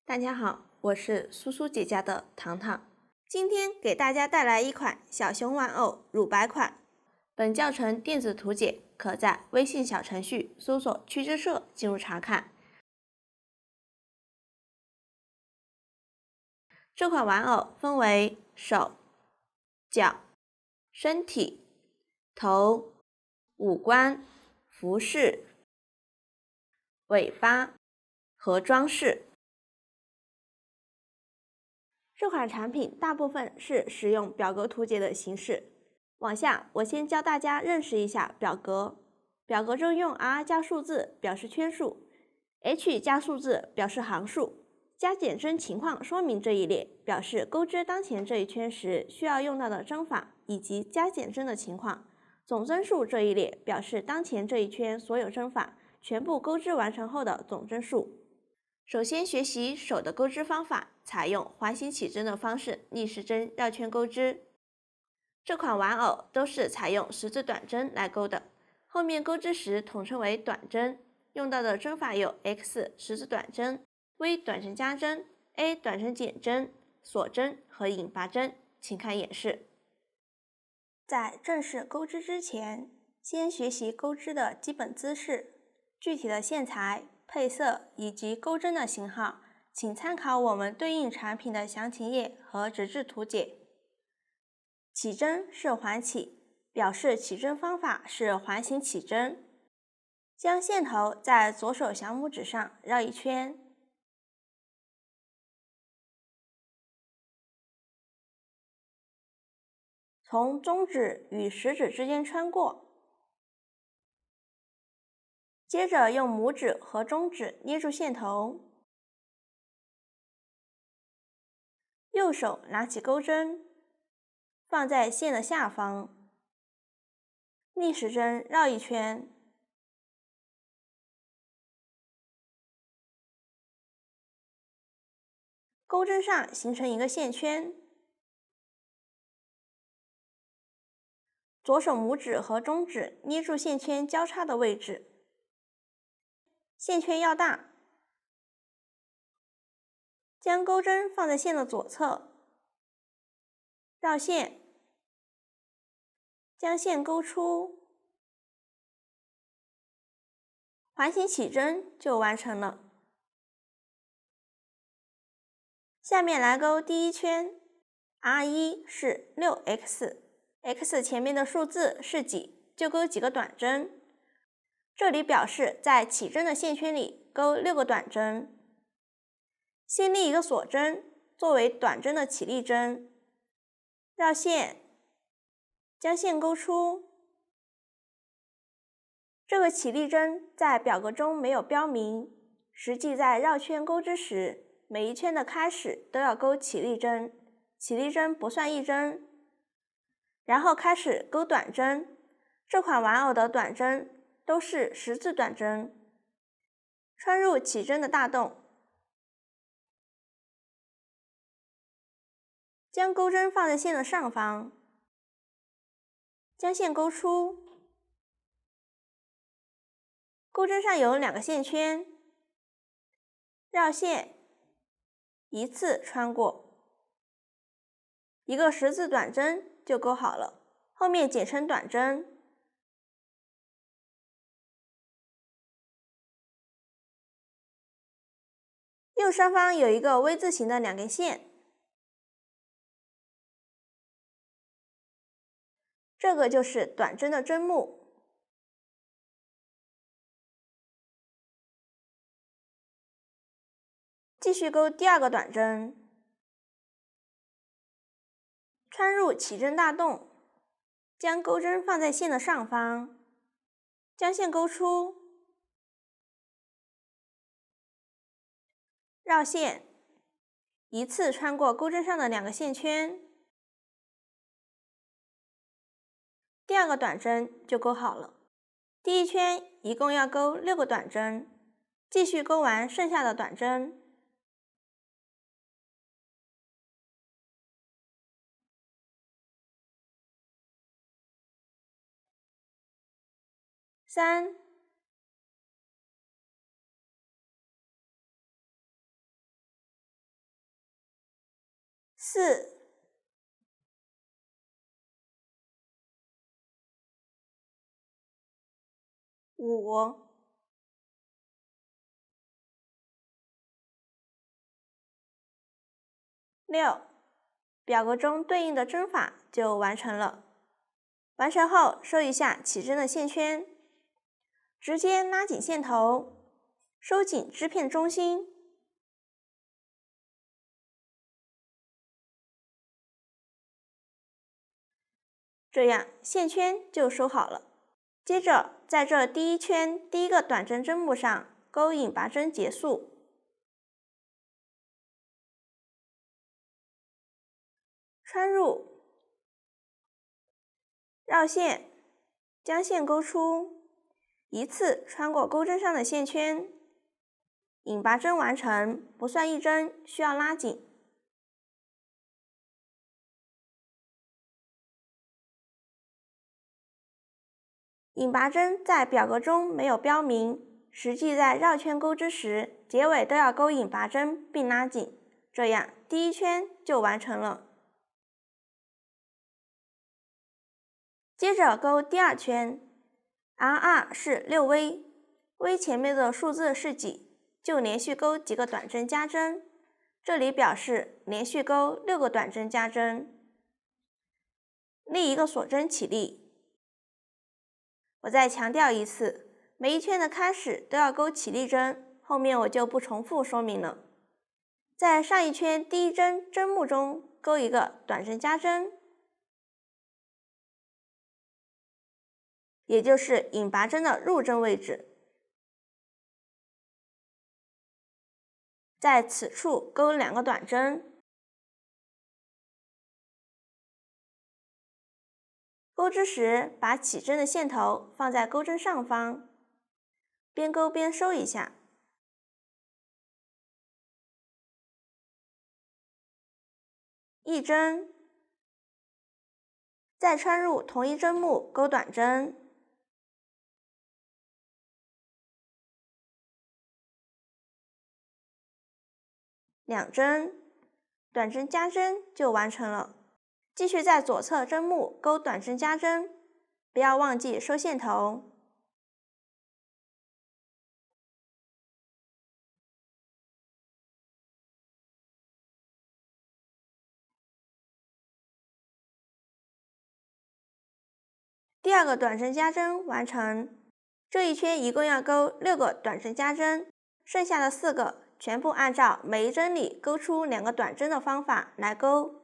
大家好，我是苏苏姐家的糖糖，今天给大家带来一款小熊玩偶乳白款。本教程电子图解可在微信小程序搜索趣之社进入查看。这款玩偶分为手、脚、身体、头、五官、服饰、尾巴和装饰。这款产品大部分是使用表格图解的形式。往下，我先教大家认识一下表格。表格中用 R 加数字表示圈数 ，H 加数字表示行数，加减针情况说明这一列表示钩织当前这一圈时需要用到的针法以及加减针的情况。总针数这一列表示当前这一圈所有针法全部钩织完成后的总针数。首先学习手的钩织方法，采用环形起针的方式逆时针绕圈钩织。这款玩偶都是采用十字短针来钩的，后面钩织时统称为短针，用到的针法有 X 十字短针、V 短针加针、A 短针减针、锁针和引拔针，请看演示。在正式钩织之前，先学习钩织的基本姿势，具体的线材、配色以及钩针的型号，请参考我们对应产品的详情页和纸质图解。起针是环起，表示起针方法是环形起针。将线头在左手小拇指上绕一圈，从中指与食指之间穿过，接着用拇指和中指捏住线头，右手拿起钩针，放在线的下方，逆时针绕一圈，钩针上形成一个线圈，左手拇指和中指捏住线圈交叉的位置，线圈要大，将钩针放在线的左侧，绕线，将线钩出，环形起针就完成了。下面来钩第一圈 ，R1 是 6x，x 前面的数字是几，就钩几个短针。这里表示在起针的线圈里钩6个短针。先立一个锁针，作为短针的起立针，绕线，将线钩出。这个起立针在表格中没有标明，实际在绕圈钩织时，每一圈的开始都要钩起立针，起立针不算一针。然后开始钩短针，这款玩偶的短针都是十字短针，穿入起针的大洞，将钩针放在线的上方，将线钩出。钩针上有2个线圈，绕线，一次穿过，一个十字短针就钩好了，后面简称短针。右上方有一个 V 字形的2根线，这个就是短针的针目。继续钩第2个短针，穿入起针大洞，将钩针放在线的上方，将线钩出，绕线，一次穿过钩针上的2个线圈，第2个短针就钩好了。第一圈一共要钩6个短针，继续钩完剩下的短针。3、4、5、6，表格中对应的针法就完成了。完成后，收一下起针的线圈，直接拉紧线头，收紧织片中心。这样线圈就收好了。接着，在这第一圈第一个短针针目上勾引拔针结束，穿入，绕线，将线勾出，一次穿过钩针上的线圈，引拔针完成，不算一针，需要拉紧。引拔针在表格中没有标明，实际在绕圈钩织时，结尾都要勾引拔针并拉紧，这样第一圈就完成了。接着勾第二圈 ，R2 是6V，V 前面的数字是几，就连续勾几个短针加针，这里表示连续勾6个短针加针。立一个锁针起立。我再强调一次，每一圈的开始都要勾起立针，后面我就不重复说明了。在上一圈第一针针目中勾一个短针加针，也就是引拔针的入针位置。在此处勾2个短针，钩织时把起针的线头放在钩针上方，边勾边收一下。一针，再穿入同一针目勾短针，两针，短针加针就完成了。继续在左侧针目勾短针加针，不要忘记收线头。第二个短针加针完成，这一圈一共要勾6个短针加针，剩下的4个全部按照每一针里勾出2个短针的方法来勾。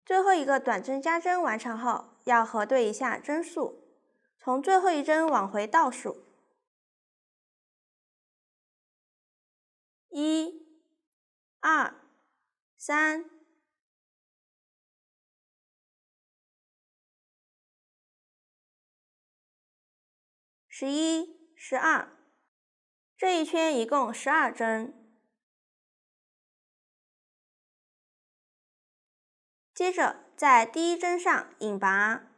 最后一个短针加针完成后，要核对一下针数，从最后一针往回倒数，1、2、3、11、12，这一圈一共12针。接着在第一针上引拔，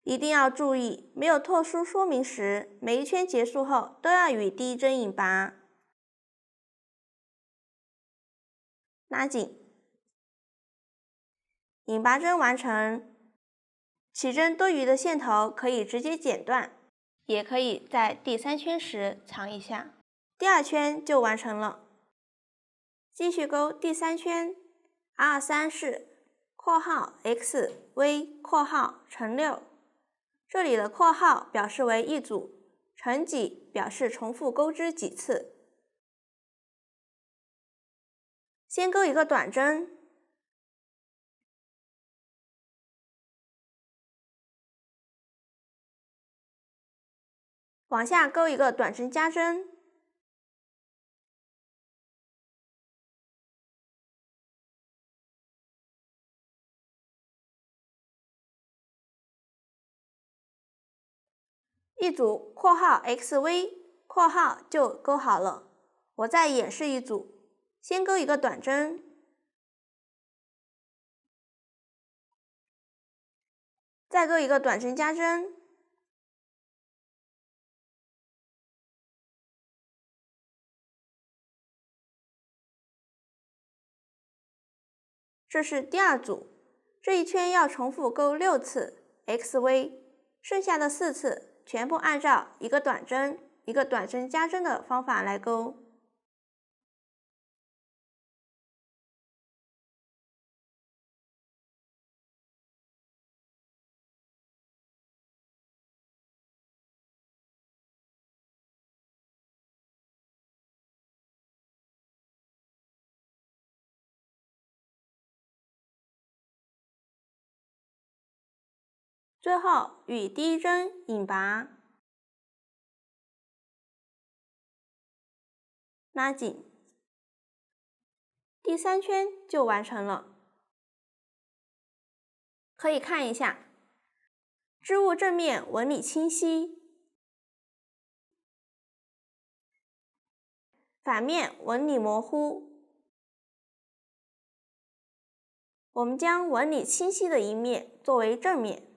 一定要注意，没有特殊说明时，每一圈结束后都要与第一针引拔，拉紧，引拔针完成。起针多余的线头可以直接剪断，也可以在第3圈时藏一下。第2圈就完成了。继续勾第3圈 ，R3 是括号 XV 括号乘6，这里的括号表示为一组，乘几表示重复钩织几次。先勾一个短针，往下勾一个短针加针，一组括号 xv 括号就勾好了。我再演示一组，先勾一个短针，再勾一个短针加针，这是第二组，这一圈要重复勾6次 xv， 剩下的4次全部按照一个短针一个短针加针的方法来勾。最后与第一针引拔，拉紧，第3圈就完成了。可以看一下，织物正面纹理清晰，反面纹理模糊。我们将纹理清晰的一面作为正面。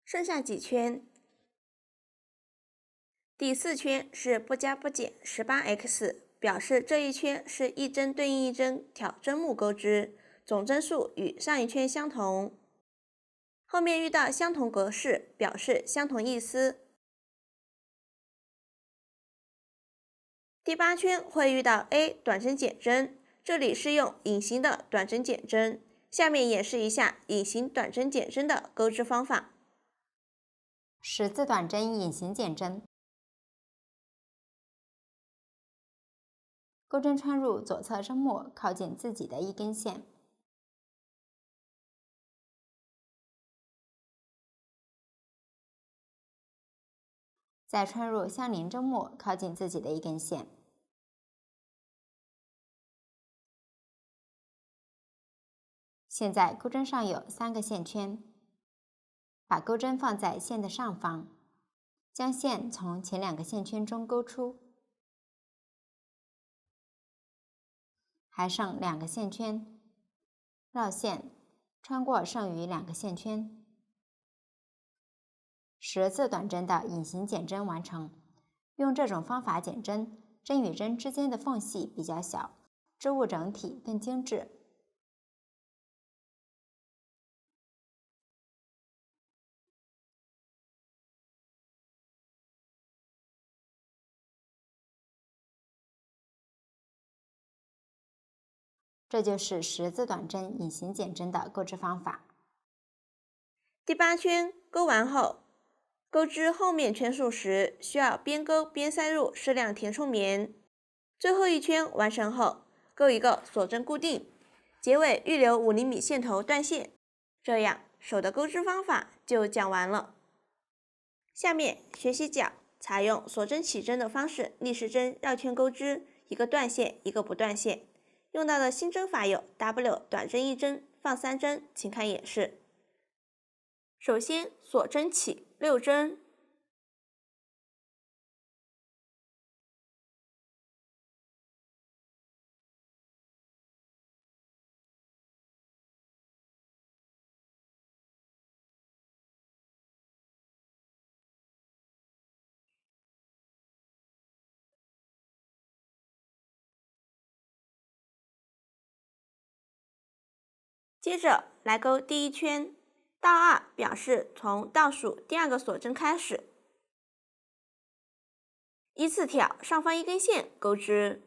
剩下几圈？第4圈是不加不减 18x， 表示这一圈是一针对应一针挑针目钩织，总针数与上一圈相同。后面遇到相同格式，表示相同意思。第8圈会遇到 A 短针减针，这里是用隐形的短针减针。下面演示一下隐形短针减针的钩织方法。十字短针隐形减针，钩针穿入左侧针末，靠近自己的一根线，再穿入相邻针末，靠近自己的一根线。现在钩针上有3个线圈，把钩针放在线的上方，将线从前2个线圈中勾出，还剩2个线圈，绕线穿过剩余2个线圈，十字短针的隐形减针完成。用这种方法减针，针与针之间的缝隙比较小，织物整体更精致。这就是十字短针隐形减针的钩织方法。第8圈钩完后，钩织后面圈数时，需要边钩边塞入适量填充棉。最后一圈完成后，钩一个锁针固定，结尾预留5厘米线头断线。这样手的钩织方法就讲完了。下面学习脚，采用锁针起针的方式逆时针绕圈钩织，一个断线一个不断线。用到的新针法有 W 短针1针，放3针，请看演示。首先锁针起6针，接着来钩第1圈，倒2表示从倒数第2个锁针开始，依次挑上方1根线钩织，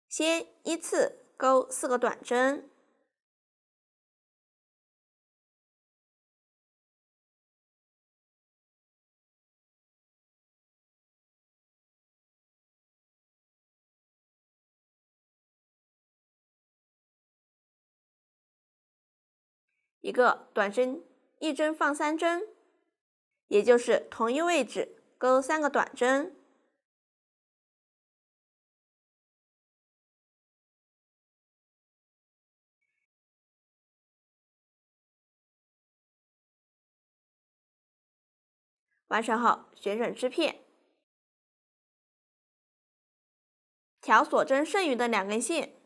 先依次钩4个短针，一个短针1针放3针，也就是同一位置钩3个短针，完成后旋转织片，调锁针剩余的2根线，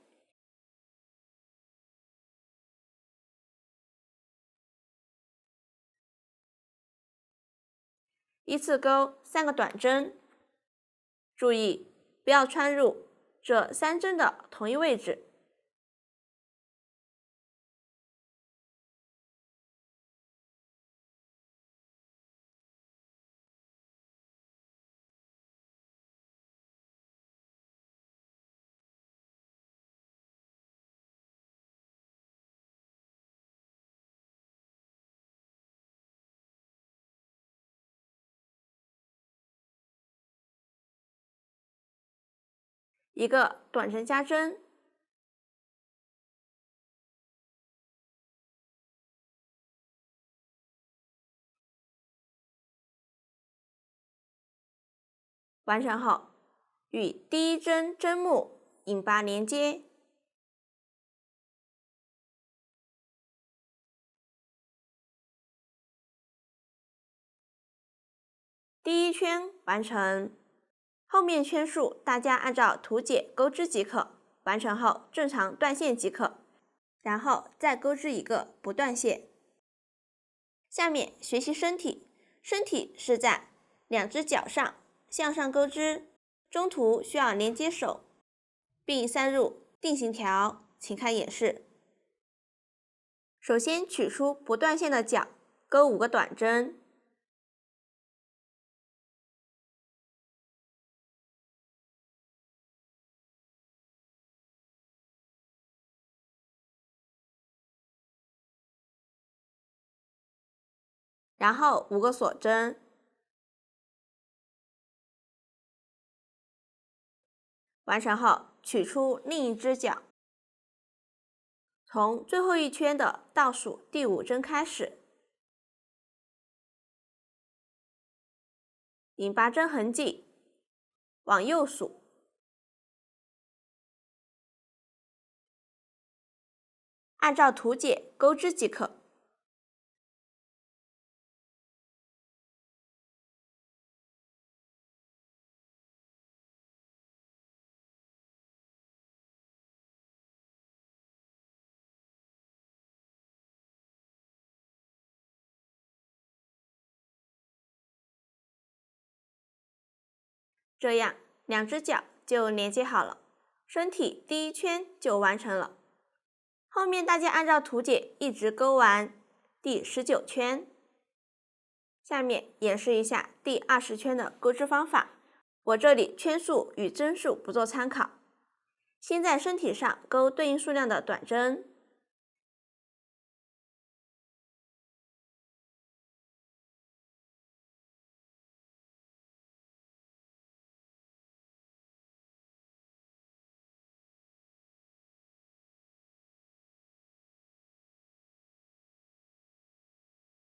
依次钩3个短针，注意不要穿入这3针的同一位置。一个短针加针，完成后与第1针针目引拔连接，第1圈完成。后面圈数大家按照图解钩织即可，完成后正常断线即可，然后再钩织一个不断线。下面学习身体，身体是在2只脚上向上钩织，中途需要连接手，并塞入定型条，请看演示。首先取出不断线的脚，钩5个短针，然后5个锁针，完成后取出另一只脚，从最后一圈的倒数第5针开始，引拔针痕迹往右数，按照图解钩织即可。这样2只脚就连接好了，身体第1圈就完成了。后面大家按照图解一直钩完第19圈。下面演示一下第20圈的钩织方法，我这里圈数与针数不做参考。先在身体上钩对应数量的短针，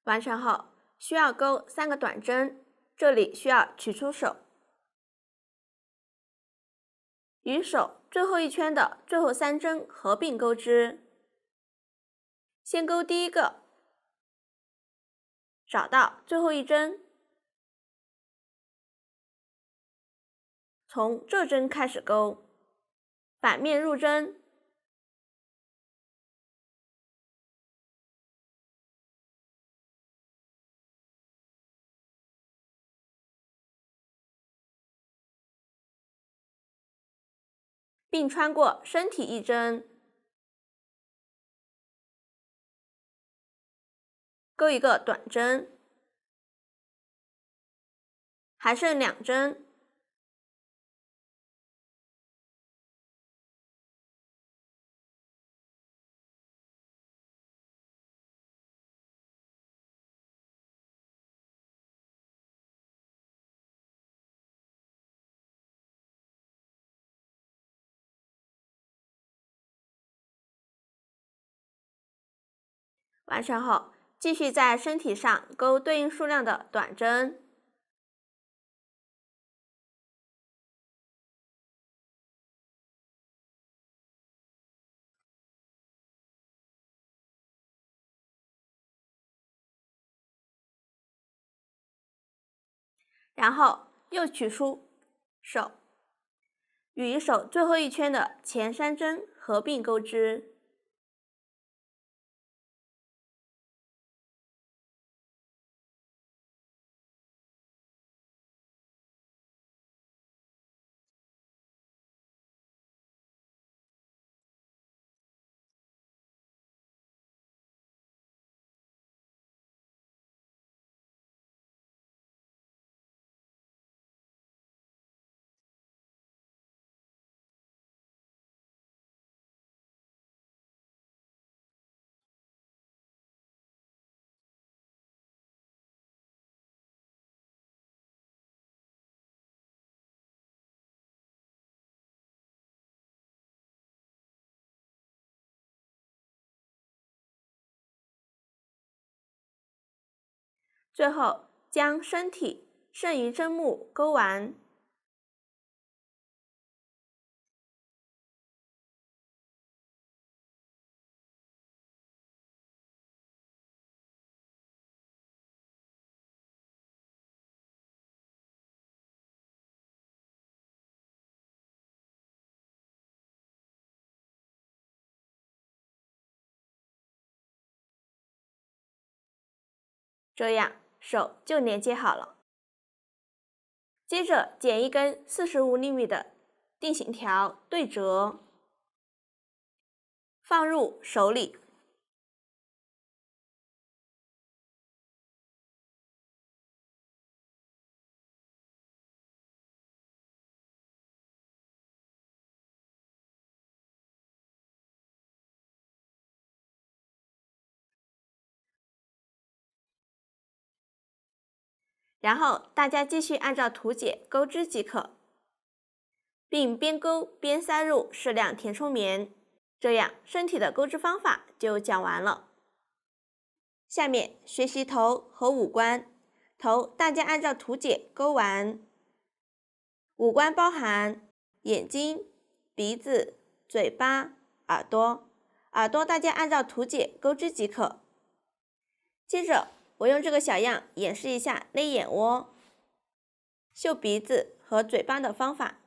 完成后需要钩3个短针，这里需要取出手，与手最后一圈的最后3针合并钩织。先钩第1个，找到最后一针，从这针开始钩，反面入针，并穿过身体1针，钩一个短针，还剩2针，完成后继续在身体上钩对应数量的短针，然后又取出手，与手最后一圈的前3针合并钩织。最后将身体剩余针目钩完。这样手就连接好了。接着剪一根45厘米的定型条对折，放入手里。然后大家继续按照图解钩织即可，并边钩边塞入适量填充棉。这样身体的钩织方法就讲完了。下面学习头和五官。头大家按照图解钩完。五官包含眼睛、鼻子、嘴巴、耳朵。耳朵大家按照图解钩织即可。接着我用这个小样演示一下勒眼窝、绣鼻子和嘴巴的方法。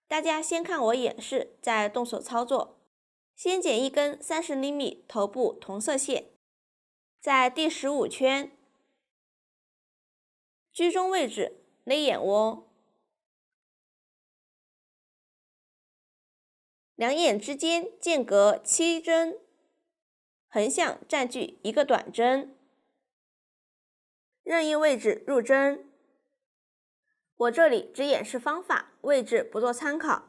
大家先看我演示，再动手操作。先剪一根30厘米头部同色线，在第15圈居中位置勒眼窝，两眼之间间隔7针，横向占据一个短针，任意位置入针。我这里只演示方法，位置不做参考。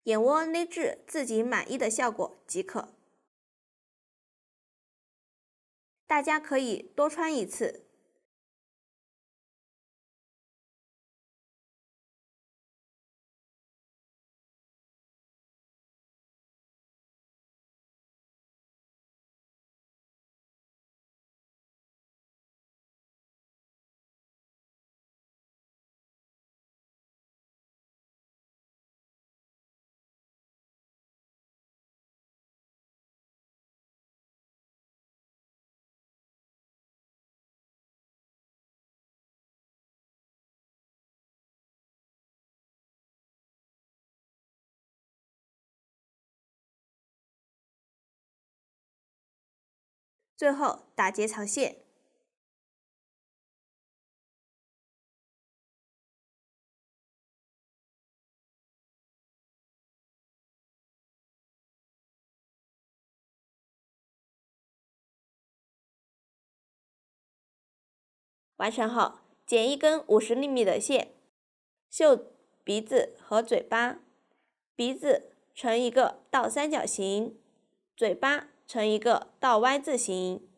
眼窝勒至自己满意的效果即可。大家可以多穿一次。最后打结藏线。完成后，剪一根50厘米的线，绣鼻子和嘴巴。鼻子成一个倒三角形，嘴巴成一个倒 Y 字形。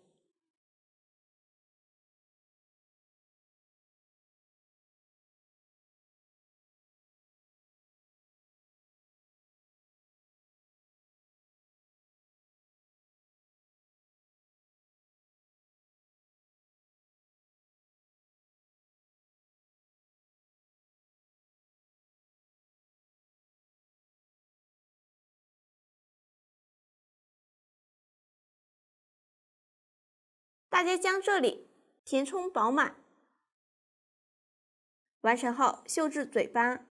大家将这里填充饱满。完成后绣至嘴巴。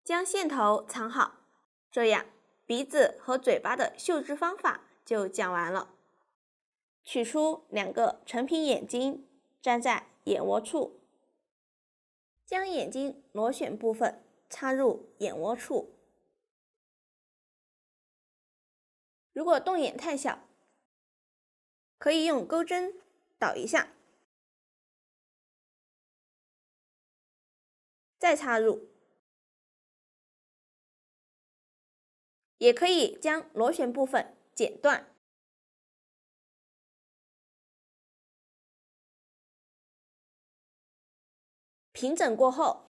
将线头藏好，这样鼻子和嘴巴的绣制方法就讲完了。取出2个成品眼睛，粘在眼窝处，将眼睛螺旋部分插入眼窝处。如果洞眼太小，可以用钩针导一下，再插入。也可以将螺旋部分剪断。平整过后，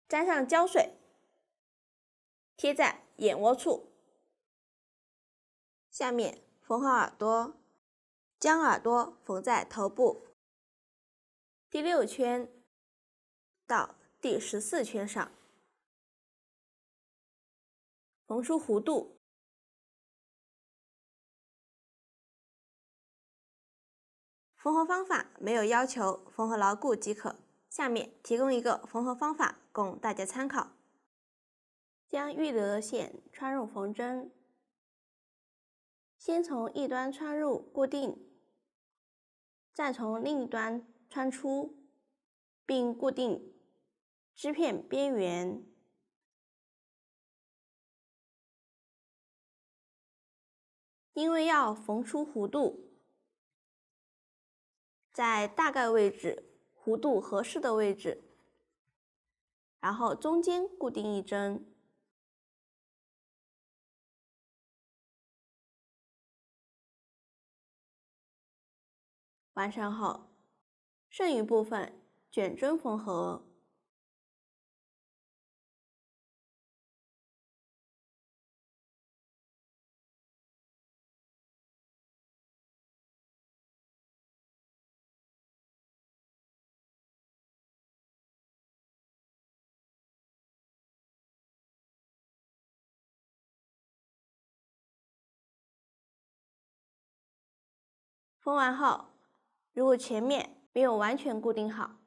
沾上胶水，贴在眼窝处。下面缝好耳朵，将耳朵缝在头部第6圈到第14圈上，缝出弧度。缝合方法没有要求缝合牢固即可，下面提供一个缝合方法供大家参考。将预留的线穿入缝针，先从一端穿入固定，再从另一端穿出，并固定织片边缘。因为要缝出弧度，在大概位置弧度合适的位置，然后中间固定1针。完成后，剩余部分卷针缝合。缝完后，如果前面没有完全固定好，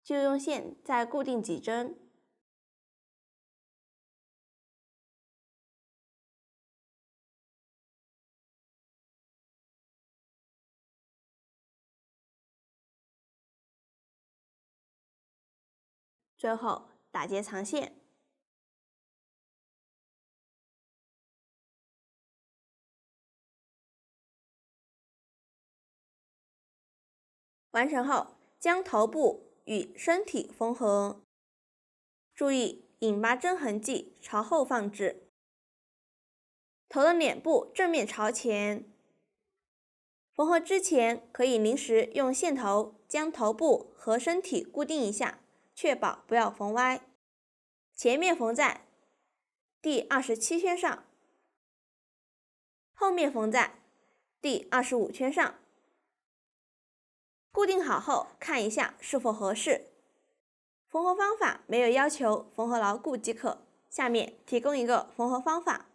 就用线再固定几针。最后打结藏线。完成后，将头部与身体缝合，注意引拔针痕迹朝后放置，头的脸部正面朝前。缝合之前，可以临时用线头将头部和身体固定一下，确保不要缝歪。前面缝在第27圈上，后面缝在第25圈上。固定好后，看一下是否合适。缝合方法没有要求缝合牢固即可，下面提供一个缝合方法。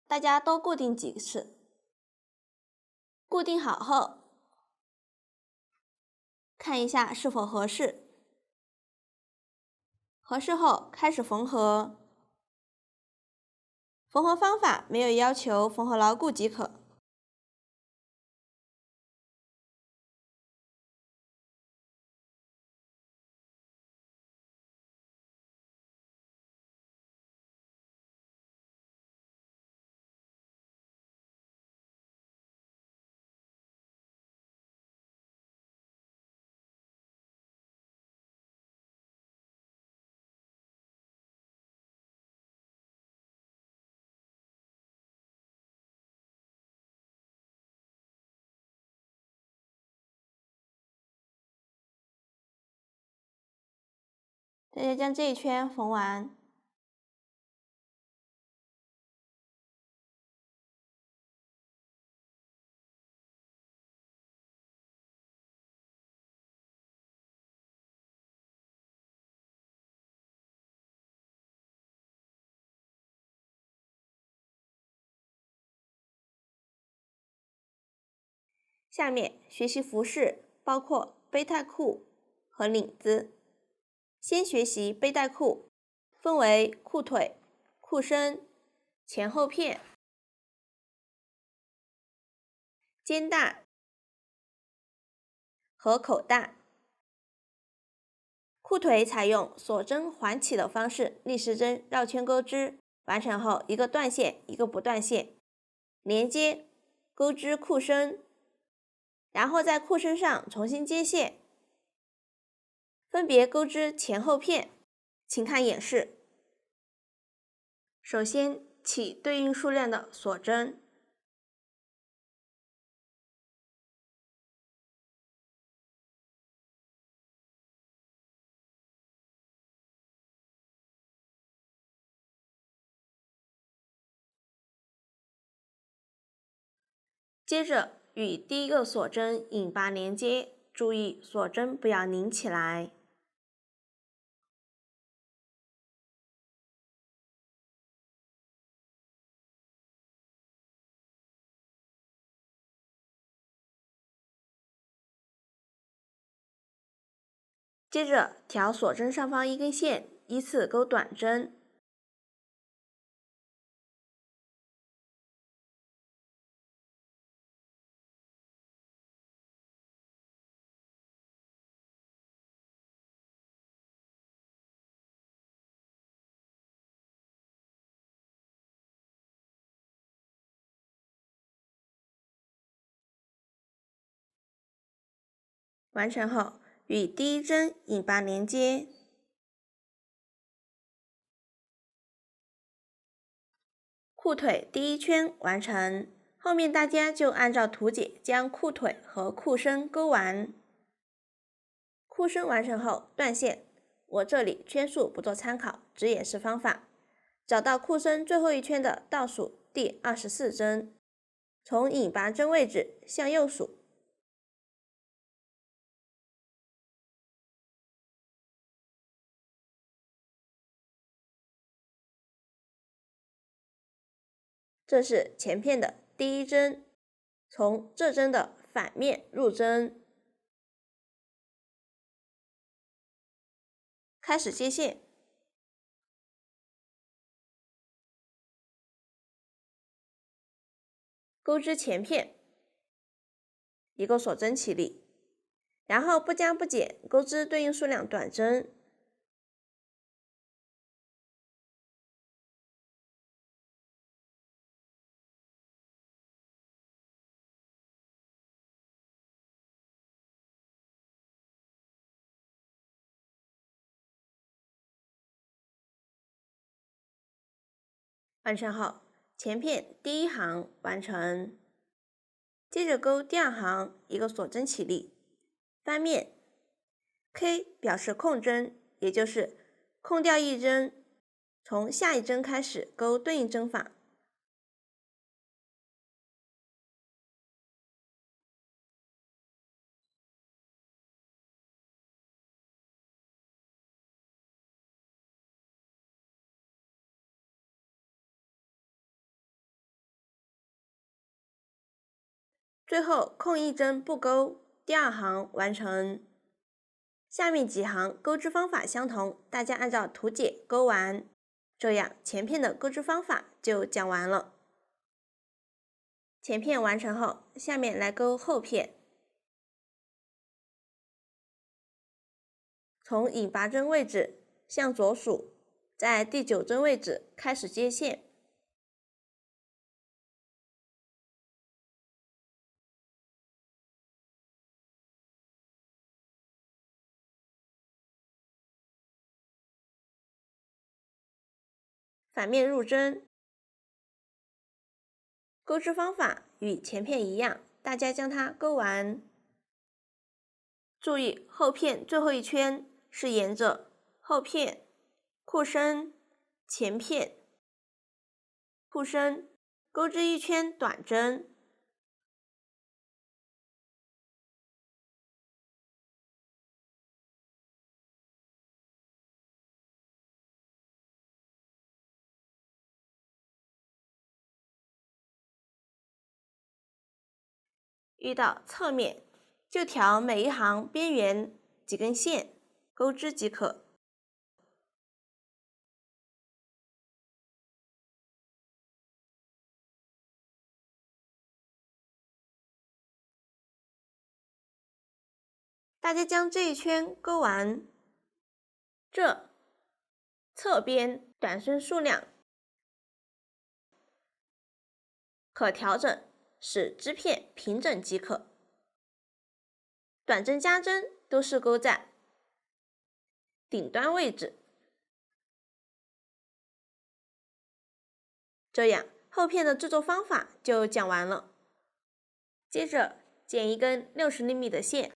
大家都固定几次。固定好后，看一下是否合适。合适后开始缝合。缝合方法没有要求缝合牢固即可。大家将这一圈缝完。下面学习服饰，包括背带裤和领子。先学习背带裤，分为裤腿、裤身、前后片、肩带和口袋。裤腿采用锁针环起的方式，逆时针绕圈钩织，完成后一个断线，一个不断线，连接钩织裤身，然后在裤身上重新接线，分别钩织前后片。请看演示。首先起对应数量的锁针，接着与第一个锁针引拔连接，注意锁针不要拧起来。接着调锁针上方一根线，依次钩短针。完成后，与第一针引拔连接。裤腿第一圈完成，后面大家就按照图解将裤腿和裤身钩完。裤身完成后断线，我这里圈数不做参考，只演示方法。找到裤身最后一圈的倒数第24针，从引拔针位置向右数。这是前片的第一针，从这针的反面入针，开始接线，钩织前片，一个锁针起立，然后不加不减钩织对应数量短针。完成后，前片第一行完成，接着钩第二行，一个锁针起立，翻面 K 表示空针，也就是空掉一针，从下一针开始钩对应针法。最后空一针不钩，第2行完成。下面几行钩织方法相同，大家按照图解钩完，这样前片的钩织方法就讲完了。前片完成后，下面来钩后片。从引拔针位置向左数，在第9针位置开始接线。反面入针，钩织方法与前片一样，大家将它钩完。注意后片最后一圈是沿着后片、裤身、前片、裤身钩织一圈短针。遇到侧面，就调每一行边缘几根线，钩织即可。大家将这一圈钩完，这侧边短针数量可调整，使织片平整即可。短针加针都是钩在顶端位置，这样后片的制作方法就讲完了。接着剪一根60厘米的线，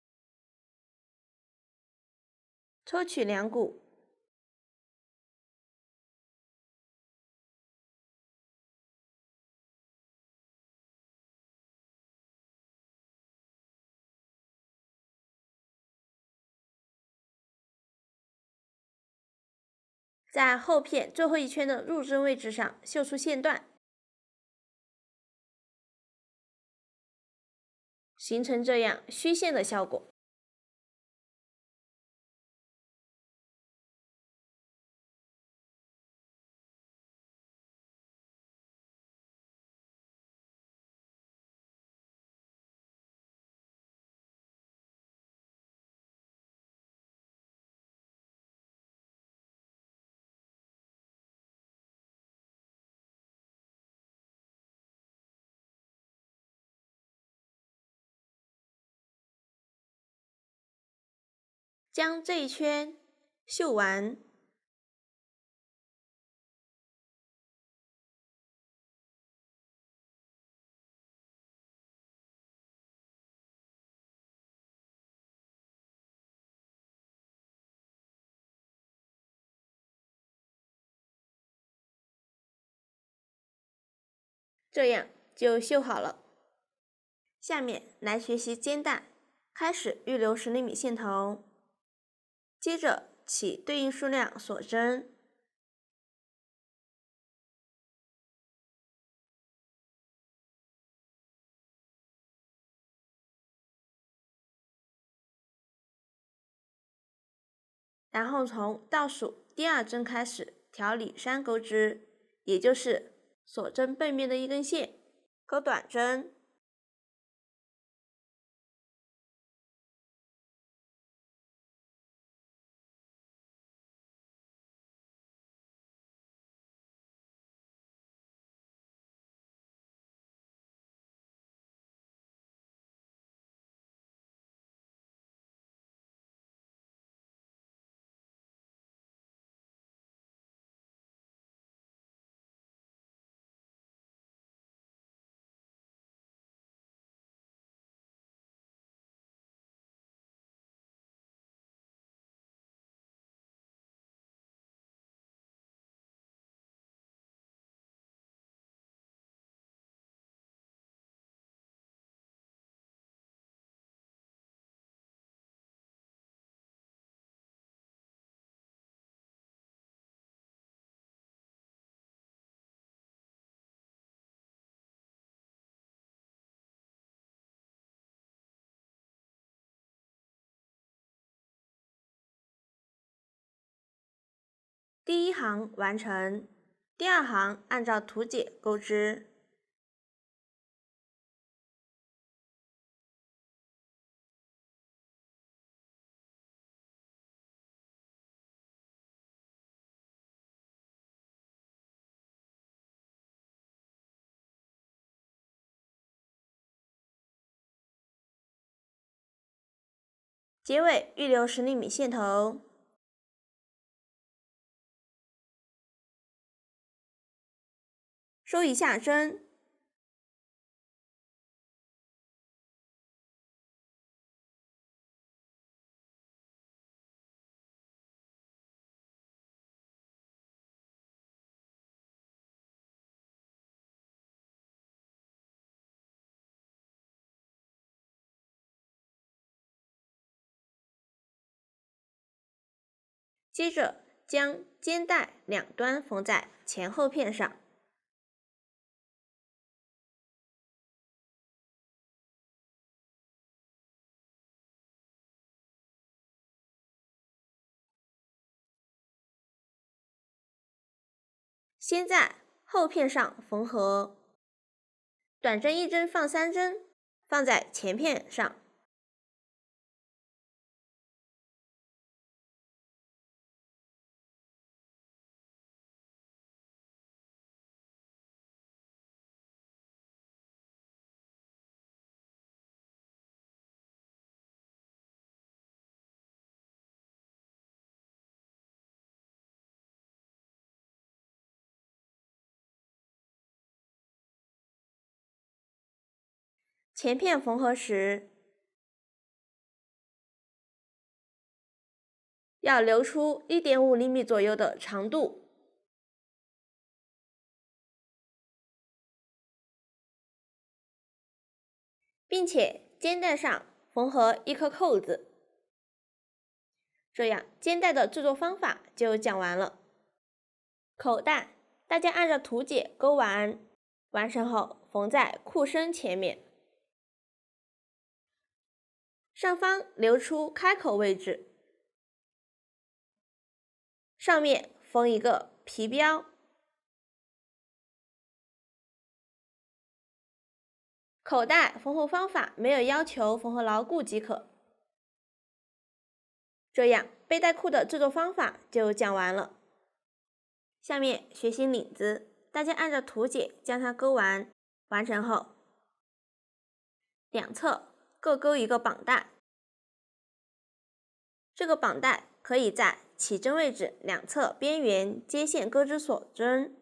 抽取2股，在后片最后一圈的入针位置上绣出线段，形成这样虚线的效果。将这一圈绣完，这样就绣好了。下面来学习肩带，开始预留10厘米线头，接着起对应数量锁针，然后从倒数第2针开始调里山钩织，也就是锁针背面的一根线，钩短针。第一行完成，第二行按照图解钩织。结尾预留10厘米线头。收一下针。接着将肩带两端缝在前后片上。先在后片上缝合，短针1针放3针，放在前片上。前片缝合时，要留出1.5厘米左右的长度，并且肩带上缝合1颗扣子。这样肩带的制作方法就讲完了。口袋大家按照图解钩完，完成后缝在裤身前面。上方留出开口位置，上面缝一个皮标。口袋缝合方法没有要求缝合牢固即可。这样背带裤的制作方法就讲完了。下面学习领子，大家按照图解将它钩完，完成后，两侧各钩一个绑带。这个绑带可以在起针位置两侧边缘接线钩织锁针。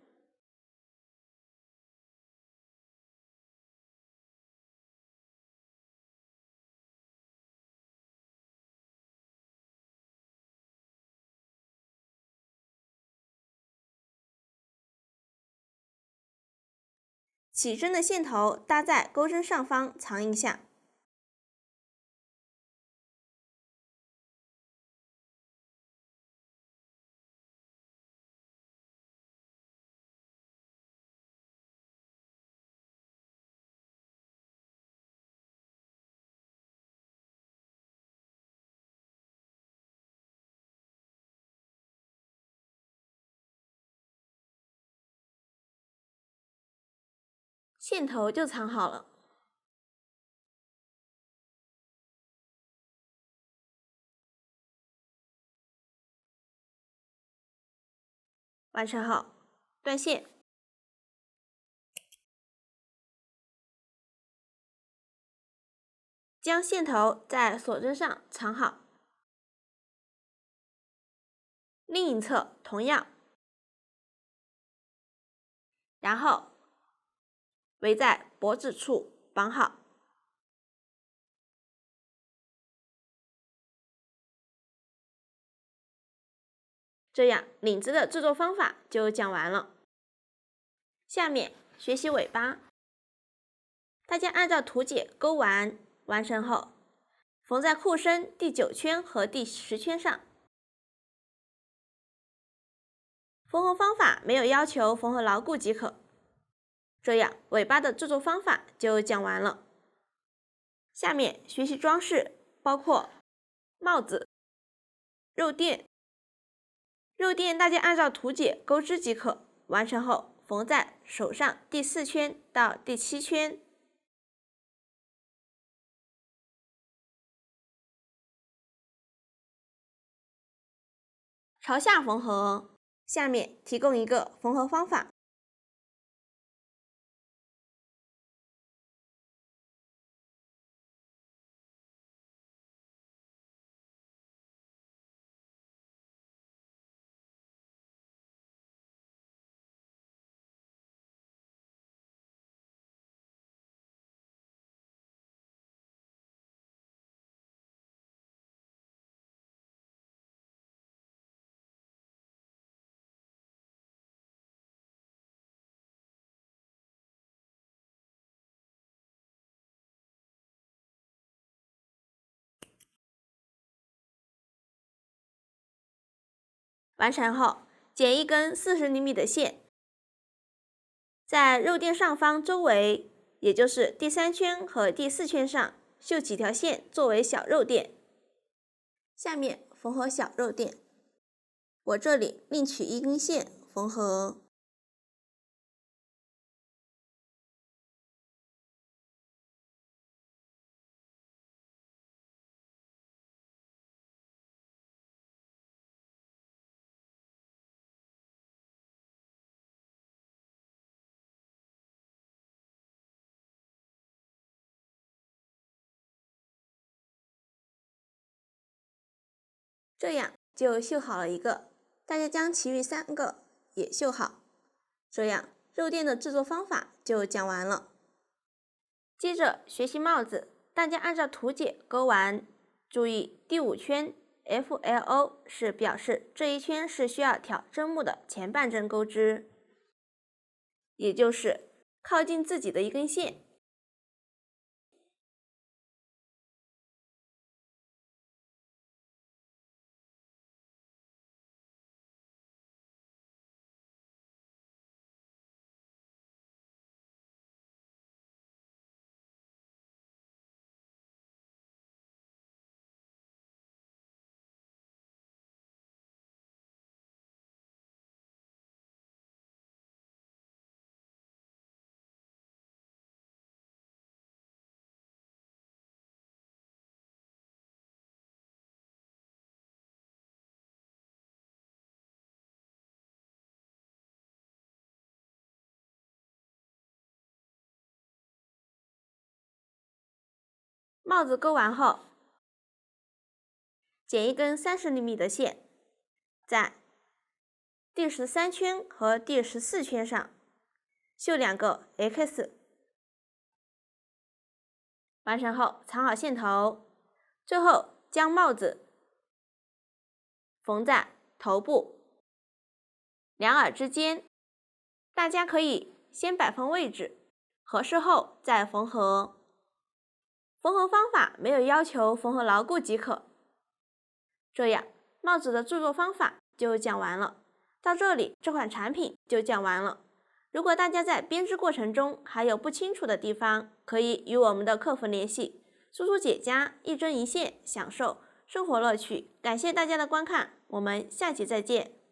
起针的线头搭在钩针上方藏一下。线头就藏好了。完成后，断线。将线头在锁针上藏好。另一侧同样，然后围在脖子处绑好。这样领子的制作方法就讲完了。下面学习尾巴，大家按照图解钩完，完成后缝在裤身第9圈和第10圈上。缝合方法没有要求缝合牢固即可。这样尾巴的制作方法就讲完了。下面学习装饰，包括帽子、肉垫、肉垫大家按照图解钩织即可，完成后缝在手上第4圈到第7圈。朝下缝合，下面提供一个缝合方法。完成后，剪一根40厘米的线，在肉垫上方周围，也就是第3圈和第4圈上绣几条线作为小肉垫。下面缝合小肉垫，我这里另取1根线缝合。这样就绣好了一个，大家将其余3个也绣好，这样肉垫的制作方法就讲完了。接着学习帽子，大家按照图解钩完，注意第5圈 FLO 是表示这一圈是需要挑针目的前半针钩织，也就是靠近自己的1根线。帽子钩完后，剪一根30厘米的线，在第13圈和第14圈上绣2个 X。完成后藏好线头，最后将帽子缝在头部、两耳之间。大家可以先摆放位置，合适后再缝合。缝合方法没有要求缝合牢固即可。这样，帽子的制作方法就讲完了。到这里，这款产品就讲完了。如果大家在编织过程中还有不清楚的地方，可以与我们的客服联系。苏苏姐家一针一线，享受生活乐趣。感谢大家的观看，我们下期再见。